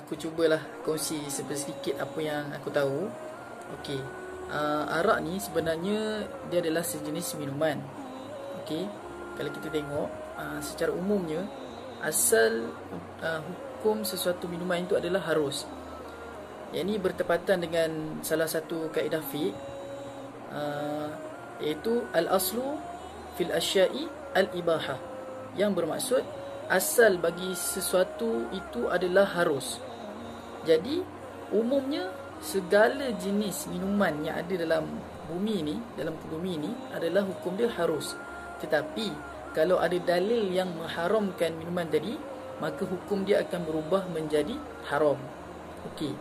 aku cubalah kongsi sedikit apa yang aku tahu. Okey. Arak ni sebenarnya dia adalah sejenis minuman. Okey. Kalau kita tengok secara umumnya asal hukum sesuatu minuman itu adalah harus. Yang ini bertepatan dengan salah satu kaedah fiqh, iaitu al-aslu fil asya'i al-ibahah, yang bermaksud asal bagi sesuatu itu adalah harus. Jadi umumnya segala jenis minuman yang ada dalam bumi ni, dalam bumi ni adalah hukum dia harus. Tetapi kalau ada dalil yang mengharamkan minuman tadi, maka hukum dia akan berubah menjadi haram. Okey.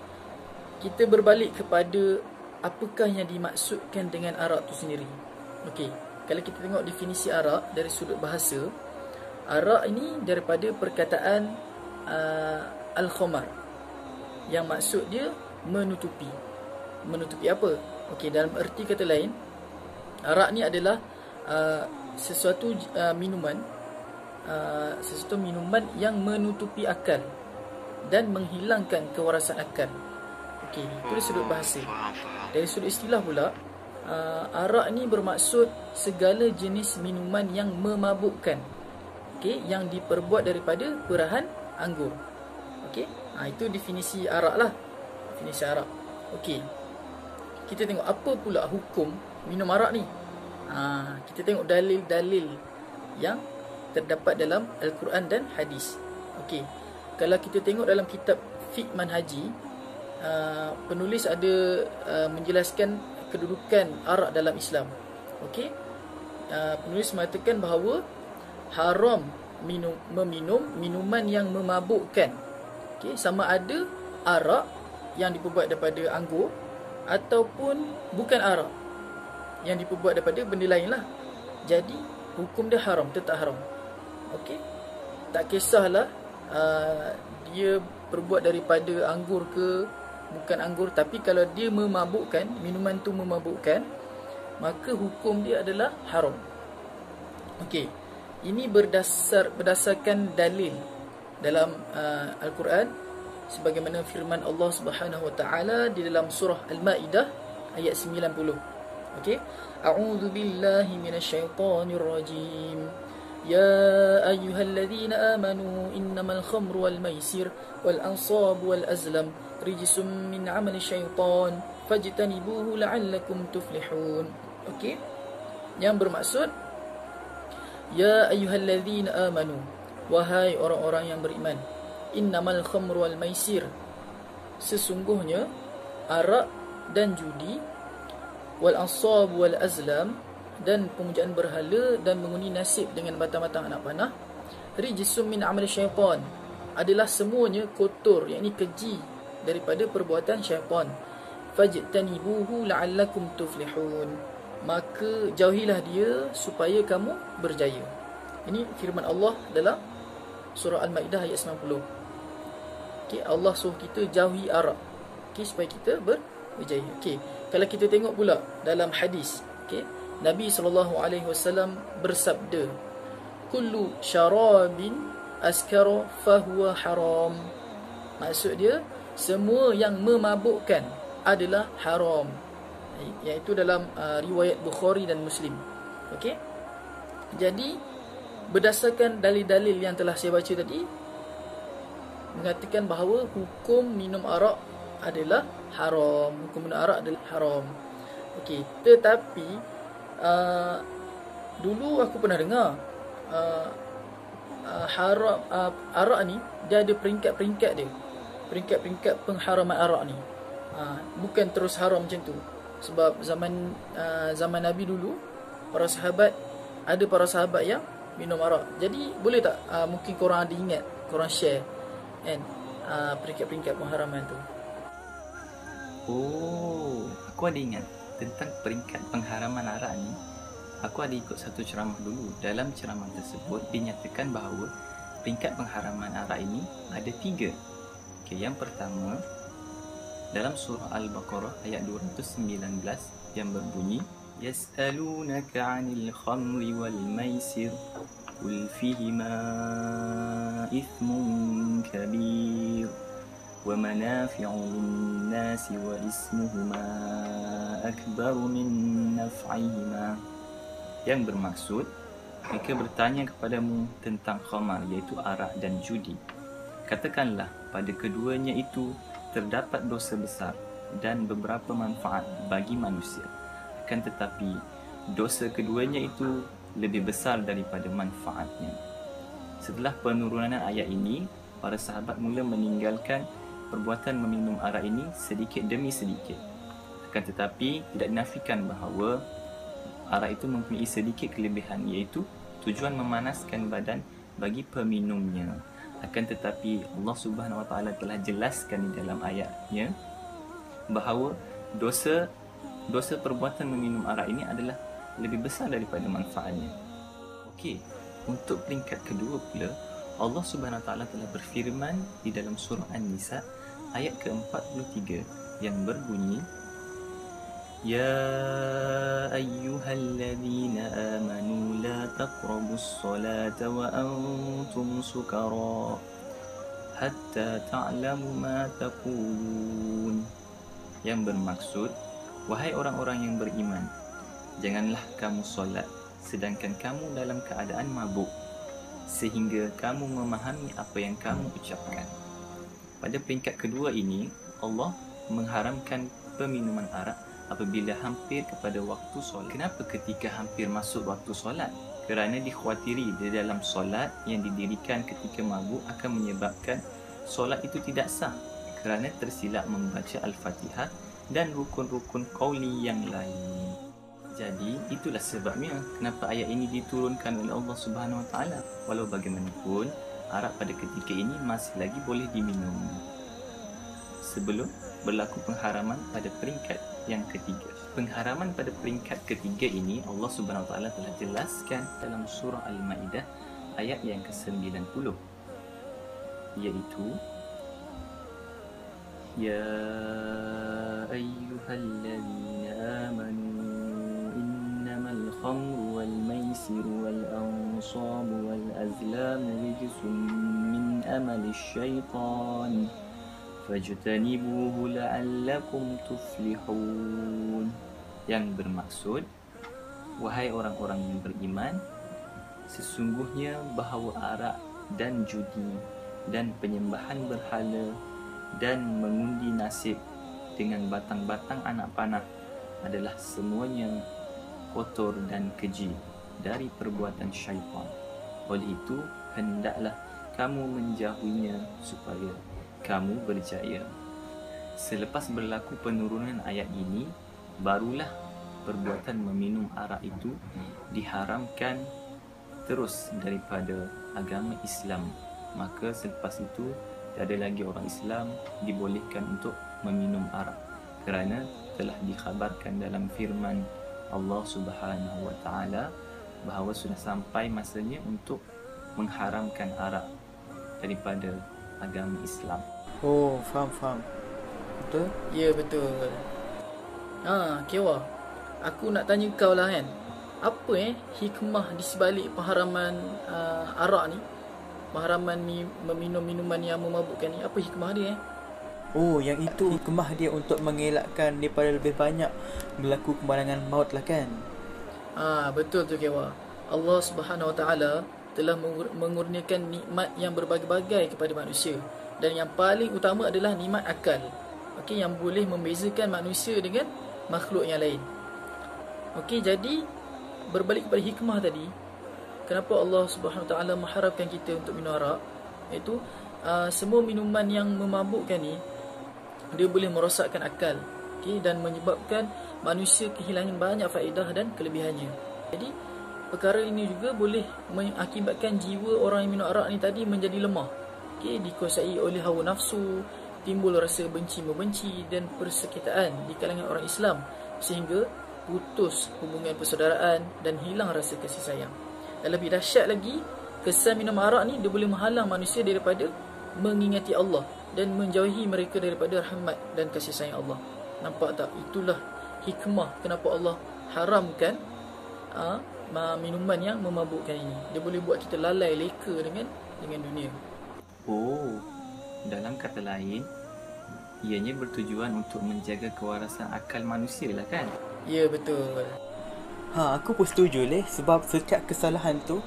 Kita berbalik kepada apakah yang dimaksudkan dengan arak tu sendiri. Okey. Kalau kita tengok definisi arak dari sudut bahasa, arak ini daripada perkataan al-khamar, yang maksud dia menutupi. Menutupi apa? Okey, dalam erti kata lain, arak ni adalah sesuatu minuman yang menutupi akal dan menghilangkan kewarasan akal. Okey, itu dari sudut bahasa. Dari sudut istilah pula, arak ni bermaksud segala jenis minuman yang memabukkan. Okey, yang diperbuat daripada perahan anggur. Okey, itu definisi arak lah. Definisi arak. Okey, kita tengok apa pula hukum minum arak ni. Kita tengok dalil-dalil yang terdapat dalam Al-Quran dan hadis. Okey, kalau kita tengok dalam kitab Fiqh Manhaji, penulis ada menjelaskan kedudukan arak dalam Islam. Okey, penulis mengatakan bahawa haram meminum minuman yang memabukkan. Okey, sama ada arak yang diperbuat daripada anggur ataupun bukan arak yang diperbuat daripada benda lain lah. Jadi hukum dia haram, tetap haram. Okey, tak kisahlah dia perbuat daripada anggur ke bukan anggur, tapi kalau dia memabukkan, minuman tu memabukkan, maka hukum dia adalah haram. Okey, ini berdasarkan dalil dalam Al-Quran, sebagaimana firman Allah Subhanahu Wa Taala di dalam surah Al-Maidah ayat 90. Okey, a'udzu billahi minasyaitonir rajim. Ya ayyuhalladzina amanu innamal khamru wal maisir wal ansab wal azlam rijsum min 'amali syaitan fajtanibuhu la'allakum tuflihun. Okey, yang bermaksud, ya ayyuhalladzina amanu, wahai orang-orang yang beriman, innamal khamru wal maisir, sesungguhnya arak dan judi, wal ansab wal azlam, dan pemujaan berhala dan mengundi nasib dengan batang-batang anak panah, rijsum min amali syaitan, adalah semuanya kotor, yakni keji daripada perbuatan syaitan. Fajtanibuhu la'allakum tuflihun, maka jauhilah dia supaya kamu berjaya. Ini firman Allah dalam surah Al-Maidah ayat 90. Okey, Allah suruh kita jauhi arak, okey, supaya kita berjaya. Okey, kalau kita tengok pula dalam hadis, okey, Nabi SAW bersabda, kullu syarabin askara fahuwa haram. Maksud dia, semua yang memabukkan adalah haram, iaitu dalam riwayat Bukhari dan Muslim. Okey, jadi berdasarkan dalil-dalil yang telah saya baca tadi, mengatakan bahawa hukum minum arak adalah haram. Hukum minum arak adalah haram. Okey, tetapi dulu aku pernah dengar arak ni dia ada peringkat-peringkat dia. Peringkat-peringkat pengharaman arak ni. Bukan terus haram macam tu. Sebab zaman Nabi dulu, para sahabat yang minum arak. Jadi boleh tak mungkin korang ada ingat, korang share kan, peringkat-peringkat pengharaman tu. Oh, aku ada ingat tentang peringkat pengharaman arak ni. Aku ada ikut satu ceramah dulu. Dalam ceramah tersebut dinyatakan bahawa peringkat pengharaman arak ini ada 3. Okay, yang pertama dalam surah Al-Baqarah ayat 219 yang berbunyi, yas'alunaka 'anil khamri wal maisir qul fihima ithmun kabir ومنافع للناس وإسمهما أكبر من نفعهما. Yang bermaksud, mereka bertanya kepadamu tentang khamar, iaitu arak dan judi. Katakanlah, pada keduanya itu terdapat dosa besar dan beberapa manfaat bagi manusia. Akan tetapi, dosa keduanya itu lebih besar daripada manfaatnya. Setelah penurunan ayat ini, para sahabat mula meninggalkan perbuatan meminum arak ini sedikit demi sedikit. Akan tetapi, tidak dinafikan bahawa arak itu mempunyai sedikit kelebihan, iaitu tujuan memanaskan badan bagi peminumnya. Akan tetapi, Allah Subhanahu Wa Taala telah jelaskan di dalam ayatnya bahawa dosa perbuatan meminum arak ini adalah lebih besar daripada manfaatnya. Okey, untuk peringkat kedua pula, Allah Subhanahu Wa Taala telah berfirman di dalam surah An-Nisa ayat ke-43 yang berbunyi, Ya ayyuhalladzina amanu la taqrabus salata wa antum sukara hatta ta'lamu ma taqulun. Yang bermaksud, wahai orang-orang yang beriman, janganlah kamu solat sedangkan kamu dalam keadaan mabuk, sehingga kamu memahami apa yang kamu ucapkan. Pada peringkat kedua ini, Allah mengharamkan peminuman arak apabila hampir kepada waktu solat. Kenapa ketika hampir masuk waktu solat? Kerana dikhawatiri di dalam solat yang didirikan ketika mabuk akan menyebabkan solat itu tidak sah, kerana tersilap membaca Al-Fatihah dan rukun-rukun qauli yang lain. Jadi itulah sebabnya kenapa ayat ini diturunkan oleh Allah Subhanahu Wa Taala. Walau bagaimanapun, arak pada ketika ini masih lagi boleh diminum sebelum berlaku pengharaman pada peringkat yang ketiga. Pengharaman pada peringkat ketiga ini Allah Subhanahu Wa Taala telah jelaskan dalam surah Al-Maidah ayat yang ke-90, iaitu Ya ayyuhalladzina amanu innamal khamru wal maisiru wal ansabu wal azlamu rijsun min amali syaitan fajtanibuhu la'allakum tuflihun. Yang bermaksud, wahai orang-orang yang beriman, sesungguhnya bahawa arak dan judi dan penyembahan berhala dan mengundi nasib dengan batang-batang anak panah adalah semuanya kotor dan keji dari perbuatan syaitan. Oleh itu, hendaklah kamu menjauhinya supaya kamu berjaya. Selepas berlaku penurunan ayat ini, barulah perbuatan meminum arak itu diharamkan terus daripada agama Islam. Maka selepas itu, tiada lagi orang Islam dibolehkan untuk meminum arak, kerana telah dikhabarkan dalam firman Allah Subhanahu Wa Taala bahawa sudah sampai masanya untuk mengharamkan arak daripada agama Islam. Oh, faham. Betul? Ya, betul. Kewa, aku nak tanya kau lah kan, apa hikmah di sebalik pengharaman arak ni, pengharaman ni meminum minuman yang memabukkan ni? Apa hikmah dia? Oh, yang itu hikmah dia untuk mengelakkan daripada lebih banyak berlaku kemalangan maut lah kan? Betul tu Kewa. Allah Subhanahu Wa Taala telah mengurniakan nikmat yang berbagai-bagai kepada manusia, dan yang paling utama adalah nikmat akal. Okey, yang boleh membezakan manusia dengan makhluk yang lain. Okey, jadi berbalik kepada hikmah tadi, kenapa Allah Subhanahu Wa Taala mengharapkan kita untuk minum arak, iaitu semua minuman yang memabukkan ni dia boleh merosakkan akal, okey, dan menyebabkan manusia kehilangan banyak faedah dan kelebihannya. Jadi perkara ini juga boleh mengakibatkan jiwa orang yang minum arak ni tadi menjadi lemah. Okey, dikuasai oleh hawa nafsu, timbul rasa benci-membenci dan persekitaan di kalangan orang Islam, sehingga putus hubungan persaudaraan dan hilang rasa kasih sayang. Dan lebih dahsyat lagi, kesan minum arak ni dia boleh menghalang manusia daripada mengingati Allah dan menjauhi mereka daripada rahmat dan kasih sayang Allah. Nampak tak? Itulah hikmah kenapa Allah haramkan minuman yang memabukkan ini. Dia boleh buat kita lalai leka dengan dunia. Oh, dalam kata lain, Ianya bertujuan untuk menjaga kewarasan akal manusia lah kan? Ya, betul. Aku pun setuju leh, sebab setiap kesalahan tu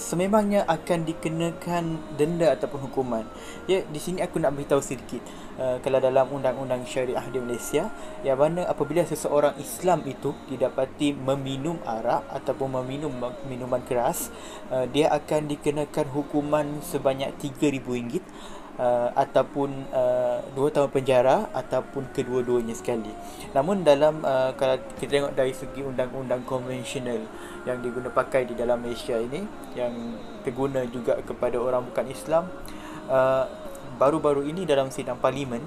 sememangnya akan dikenakan denda ataupun hukuman. Ya, di sini aku nak beritahu sedikit. Kalau dalam undang-undang syariah di Malaysia, yang mana apabila seseorang Islam itu didapati meminum arak ataupun meminum minuman keras, dia akan dikenakan hukuman sebanyak RM3,000 ataupun 2 tahun penjara ataupun kedua-duanya sekali. Namun dalam kalau kita tengok dari segi undang-undang konvensional yang diguna pakai di dalam Malaysia ini, yang terguna juga kepada orang bukan Islam, baru-baru ini dalam sidang parlimen,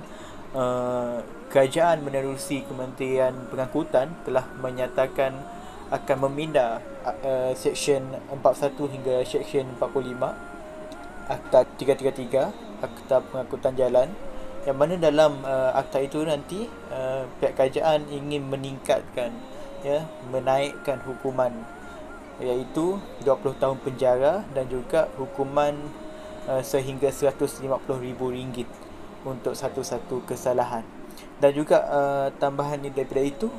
kerajaan menerusi Kementerian Pengangkutan telah menyatakan akan meminda Seksyen 41 hingga Seksyen 45 Akta 333 Akta Pengangkutan Jalan, yang mana dalam akta itu nanti pihak kerajaan ingin meningkatkan, menaikkan hukuman, iaitu 20 tahun penjara dan juga hukuman sehingga RM150,000 untuk satu-satu kesalahan. Dan juga tambahan daripada itu,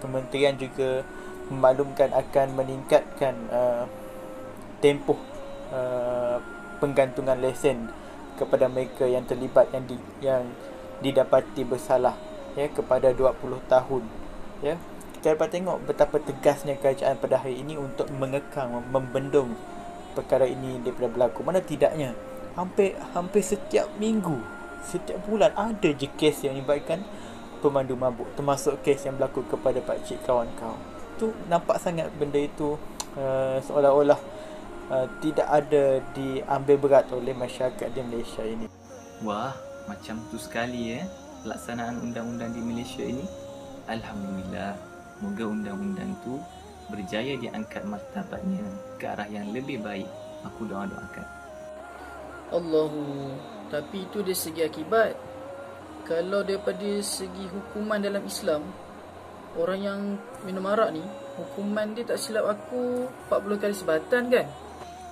kementerian juga memaklumkan akan meningkatkan tempoh penggantungan lesen kepada mereka yang terlibat yang didapati bersalah, kepada 20 tahun. Kita dapat tengok betapa tegasnya kerajaan pada hari ini untuk mengekang, membendung perkara ini daripada berlaku. Mana tidaknya hampir setiap minggu, setiap bulan ada je kes yang melibatkan pemandu mabuk, termasuk kes yang berlaku kepada pakcik kawan kau. Tu nampak sangat benda itu seolah-olah tidak ada diambil berat oleh masyarakat di Malaysia ini. Wah, macam tu sekali pelaksanaan undang-undang di Malaysia ini. Alhamdulillah, moga undang-undang tu berjaya diangkat martabatnya ke arah yang lebih baik. Aku doa-doakan. Allahu, tapi itu dari segi akibat. Kalau daripada segi hukuman dalam Islam, orang yang minum arak ni, hukuman dia tak silap aku 40 kali sebatan kan?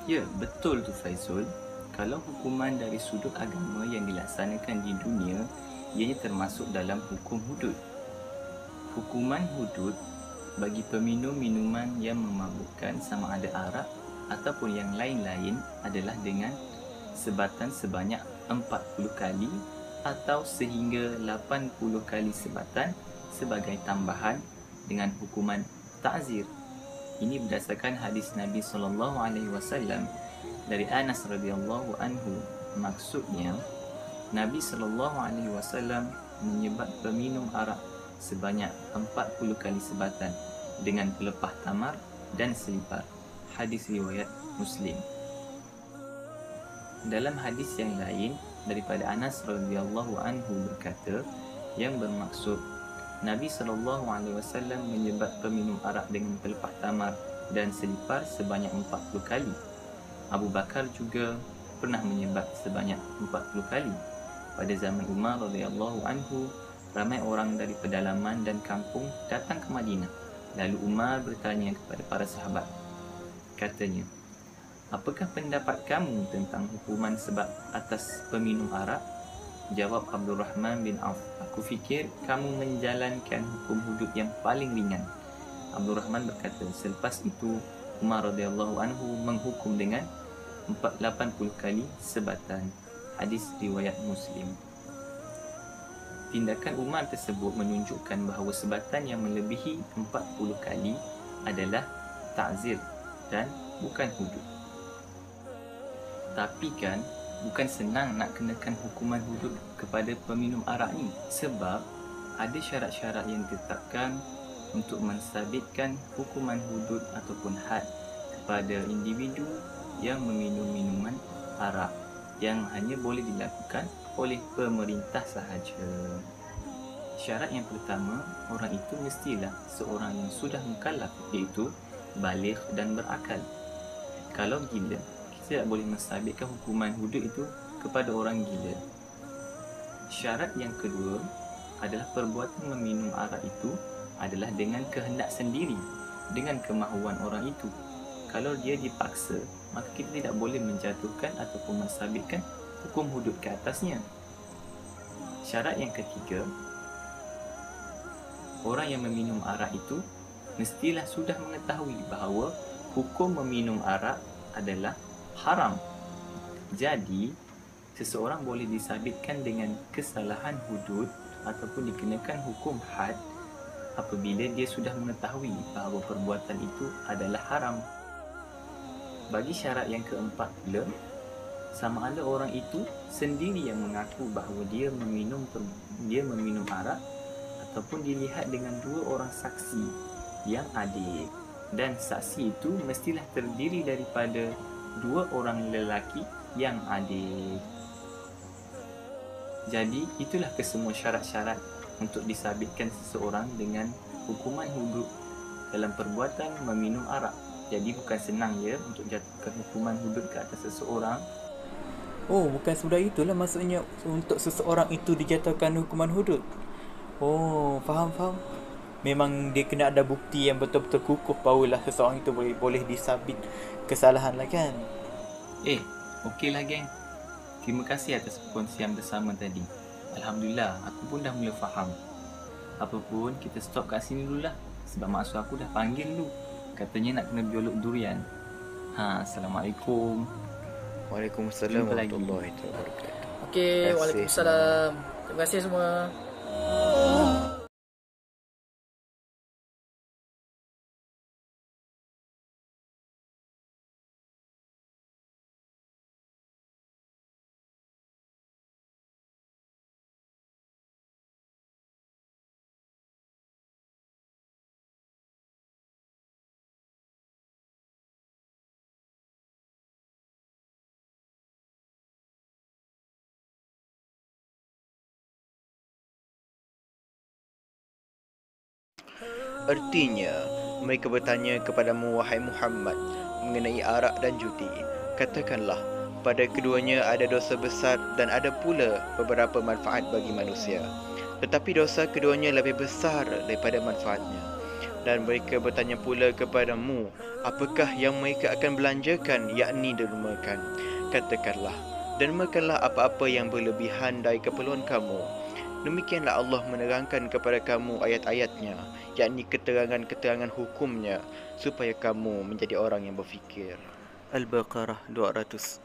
Ya, betul tu Faizul. Kalau hukuman dari sudut agama yang dilaksanakan di dunia, ianya termasuk dalam hukum hudud. Hukuman hudud bagi peminum minuman yang memabukkan, sama ada arak ataupun yang lain-lain, adalah dengan sebatan sebanyak 40 kali atau sehingga 80 kali sebatan sebagai tambahan dengan hukuman ta'zir. Ini berdasarkan hadis Nabi SAW dari Anas radhiyallahu anhu. Maksudnya, Nabi SAW menyebat peminum arak sebanyak 40 kali sebatan dengan pelepah tamar dan selipar. Hadis riwayat Muslim. Dalam hadis yang lain daripada Anas radhiyallahu anhu berkata, yang bermaksud Nabi SAW menyebat peminum arak dengan pelepah tamar dan selipar sebanyak 40 kali. Abu Bakar juga pernah menyebat sebanyak 40 kali. Pada zaman Umar radhiyallahu anhu, ramai orang dari pedalaman dan kampung datang ke Madinah. Lalu Umar bertanya kepada para sahabat. Katanya, "Apakah pendapat kamu tentang hukuman sebab atas peminum arak?" Jawab Abdul Rahman bin Auf, "Aku fikir kamu menjalankan hukum hudud yang paling ringan." Abdul Rahman berkata, selepas itu Umar radhiyallahu anhu menghukum dengan 80 kali sebatan. Hadis riwayat Muslim. Tindakan Umar tersebut menunjukkan bahawa sebatan yang melebihi 40 kali adalah ta'zir dan bukan hudud. Tapi kan bukan senang nak kenakan hukuman hudud kepada peminum arak ni, sebab ada syarat-syarat yang ditetapkan untuk mensabitkan hukuman hudud ataupun had kepada individu yang meminum minuman arak, yang hanya boleh dilakukan oleh pemerintah sahaja. Syarat yang pertama, orang itu mestilah seorang yang sudah mukallaf, iaitu baligh dan berakal. Kalau gila, kita tak boleh mensabitkan hukuman hudud itu kepada orang gila. Syarat yang kedua adalah perbuatan meminum arak itu adalah dengan kehendak sendiri, dengan kemahuan orang itu. Kalau dia dipaksa, maka kita tidak boleh menjatuhkan ataupun mensabitkan hukum hudud ke atasnya. Syarat yang ketiga, orang yang meminum arak itu mestilah sudah mengetahui bahawa hukum meminum arak adalah haram. Jadi, seseorang boleh disabitkan dengan kesalahan hudud ataupun dikenakan hukum had apabila dia sudah mengetahui bahawa perbuatan itu adalah haram. Bagi syarat yang keempat pula, sama ada orang itu sendiri yang mengaku bahawa dia meminum arak ataupun dilihat dengan dua orang saksi yang adil, dan saksi itu mestilah terdiri daripada dua orang lelaki yang adil. Jadi itulah kesemua syarat-syarat untuk disabitkan seseorang dengan hukuman hudud dalam perbuatan meminum arak. Jadi bukan senang ya untuk jatuhkan hukuman hudud ke atas seseorang. Oh, bukan semudah itulah maksudnya untuk seseorang itu dijatuhkan hukuman hudud. Oh, faham. Memang dia kena ada bukti yang betul-betul kukuh barulah seseorang itu boleh disabit kesalahan lah kan. Okeylah geng. Terima kasih atas perkongsian bersama tadi. Alhamdulillah, aku pun dah mula faham. Apa pun, kita stop kat sini dululah. Sebab mak su aku dah panggil dulu. Katanya nak kena biolog durian. Assalamualaikum. Waalaikumsalam Jumpa lagi. warahmatullahi wabarakatuh. Okey, Terima kasih. waalaikumsalam. Terima kasih semua. Artinya, mereka bertanya kepadamu, wahai Muhammad, mengenai arak dan judi. Katakanlah, pada keduanya ada dosa besar dan ada pula beberapa manfaat bagi manusia. Tetapi dosa keduanya lebih besar daripada manfaatnya. Dan mereka bertanya pula kepadamu, apakah yang mereka akan belanjakan, yakni dermakan. Katakanlah, dermakanlah apa-apa yang berlebihan dari keperluan kamu. Demikianlah Allah menerangkan kepada kamu ayat-ayatnya, yakni keterangan-keterangan hukumnya, supaya kamu menjadi orang yang berfikir. Al-Baqarah 219.